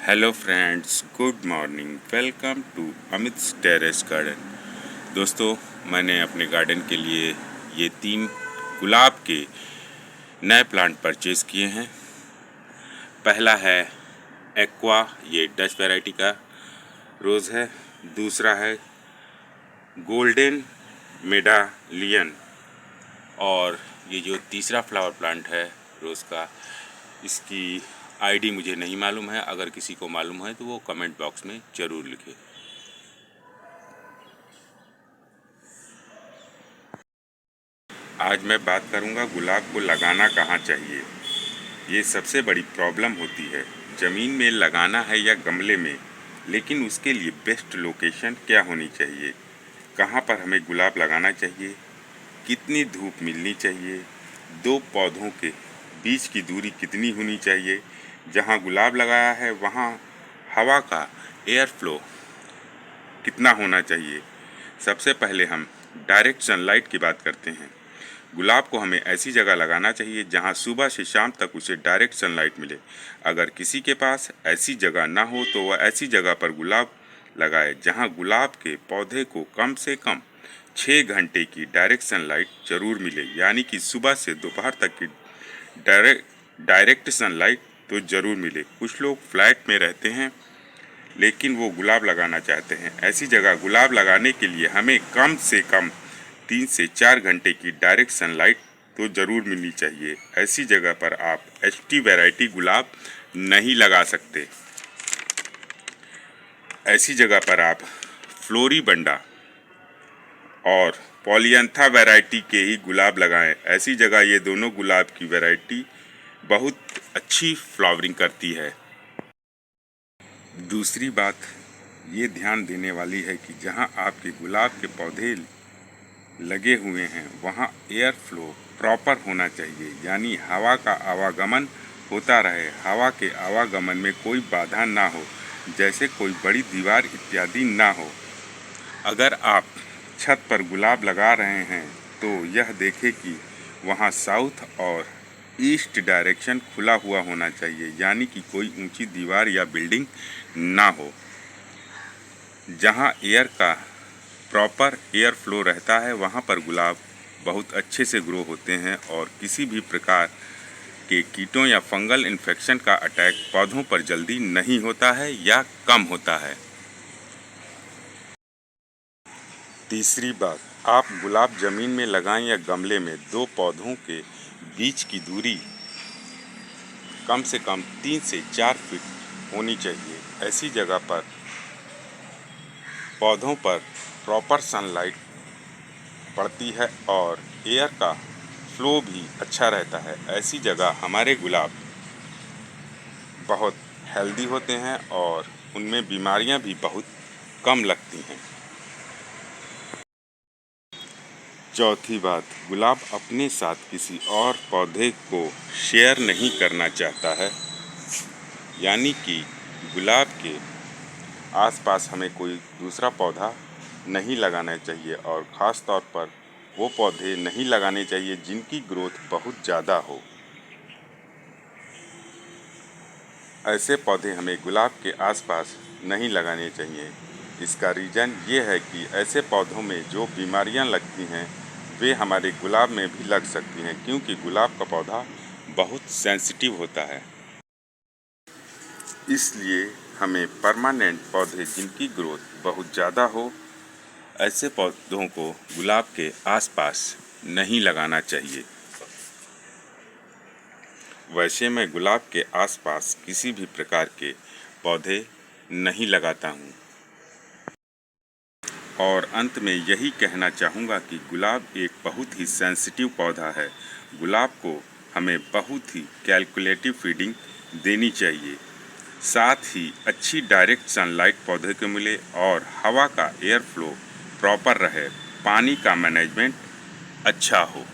Hello friends, good morning. Welcome to Amit's terrace garden. दोस्तों, मैंने अपने गार्डन के लिए ये 3 गुलाब के नए प्लांट परचेज़ किए हैं। पहला है एक्वा, ये डच वैरायटी का रोज़ है। दूसरा है गोल्डन मेडालियन, और ये जो तीसरा फ्लावर प्लांट है रोज़ का, इसकी आईडी मुझे नहीं मालूम है। अगर किसी को मालूम है तो वो कमेंट बॉक्स में ज़रूर लिखे। आज मैं बात करूंगा गुलाब को लगाना कहाँ चाहिए। ये सबसे बड़ी प्रॉब्लम होती है। ज़मीन में लगाना है या गमले में, लेकिन उसके लिए बेस्ट लोकेशन क्या होनी चाहिए, कहाँ पर हमें गुलाब लगाना चाहिए, कितनी धूप मिलनी चाहिए, 2 पौधों के बीच की दूरी कितनी होनी चाहिए, जहाँ गुलाब लगाया है वहाँ हवा का एयर फ्लो कितना होना चाहिए। सबसे पहले हम डायरेक्ट सनलाइट की बात करते हैं। गुलाब को हमें ऐसी जगह लगाना चाहिए जहां सुबह से शाम तक उसे डायरेक्ट सनलाइट मिले। अगर किसी के पास ऐसी जगह ना हो तो वह ऐसी जगह पर गुलाब लगाए जहां गुलाब के पौधे को कम से कम 6 घंटे की डायरेक्ट सनलाइट जरूर मिले, यानी कि सुबह से दोपहर तक की डायरेक्ट सनलाइट तो ज़रूर मिले। कुछ लोग फ्लैट में रहते हैं लेकिन वो गुलाब लगाना चाहते हैं। ऐसी जगह गुलाब लगाने के लिए हमें कम से कम 3 से 4 घंटे की डायरेक्ट सनलाइट तो ज़रूर मिलनी चाहिए। ऐसी जगह पर आप एचटी वैरायटी गुलाब नहीं लगा सकते। ऐसी जगह पर आप फ्लोरीबंडा और पॉलियंथा वैरायटी के ही गुलाब लगाएं। ऐसी जगह ये दोनों गुलाब की वैरायटी बहुत अच्छी फ्लावरिंग करती है। दूसरी बात ये ध्यान देने वाली है कि जहां आपके गुलाब के पौधे लगे हुए हैं वहां एयर फ्लो प्रॉपर होना चाहिए, यानी हवा का आवागमन होता रहे। हवा के आवागमन में कोई बाधा ना हो, जैसे कोई बड़ी दीवार इत्यादि ना हो। अगर आप छत पर गुलाब लगा रहे हैं तो यह देखें कि वहां साउथ और ईस्ट डायरेक्शन खुला हुआ होना चाहिए, यानी कि कोई ऊंची दीवार या बिल्डिंग ना हो। जहां एयर का प्रॉपर एयर फ्लो रहता है वहां पर गुलाब बहुत अच्छे से ग्रो होते हैं और किसी भी प्रकार के कीटों या फंगल इन्फेक्शन का अटैक पौधों पर जल्दी नहीं होता है या कम होता है। तीसरी बात, आप गुलाब ज़मीन में लगाएं या गमले में, 2 पौधों के बीच की दूरी कम से कम 3 से 4 फीट होनी चाहिए। ऐसी जगह पर पौधों पर प्रॉपर सनलाइट पड़ती है और एयर का फ्लो भी अच्छा रहता है। ऐसी जगह हमारे गुलाब बहुत हेल्दी होते हैं और उनमें बीमारियां भी बहुत कम लगती हैं। चौथी बात, गुलाब अपने साथ किसी और पौधे को शेयर नहीं करना चाहता है, यानी कि गुलाब के आसपास हमें कोई दूसरा पौधा नहीं लगाना चाहिए और ख़ास तौर पर वो पौधे नहीं लगाने चाहिए जिनकी ग्रोथ बहुत ज़्यादा हो। ऐसे पौधे हमें गुलाब के आसपास नहीं लगाने चाहिए। इसका रीज़न ये है कि ऐसे पौधों में जो बीमारियां लगती हैं वे हमारे गुलाब में भी लग सकती हैं, क्योंकि गुलाब का पौधा बहुत सेंसिटिव होता है। इसलिए हमें परमानेंट पौधे जिनकी ग्रोथ बहुत ज़्यादा हो, ऐसे पौधों को गुलाब के आसपास नहीं लगाना चाहिए। वैसे मैं गुलाब के आसपास किसी भी प्रकार के पौधे नहीं लगाता हूँ। और अंत में यही कहना चाहूँगा कि गुलाब एक बहुत ही सेंसिटिव पौधा है। गुलाब को हमें बहुत ही कैलकुलेटिव फीडिंग देनी चाहिए, साथ ही अच्छी डायरेक्ट सनलाइट पौधे को मिले और हवा का एयर फ्लो प्रॉपर रहे, पानी का मैनेजमेंट अच्छा हो।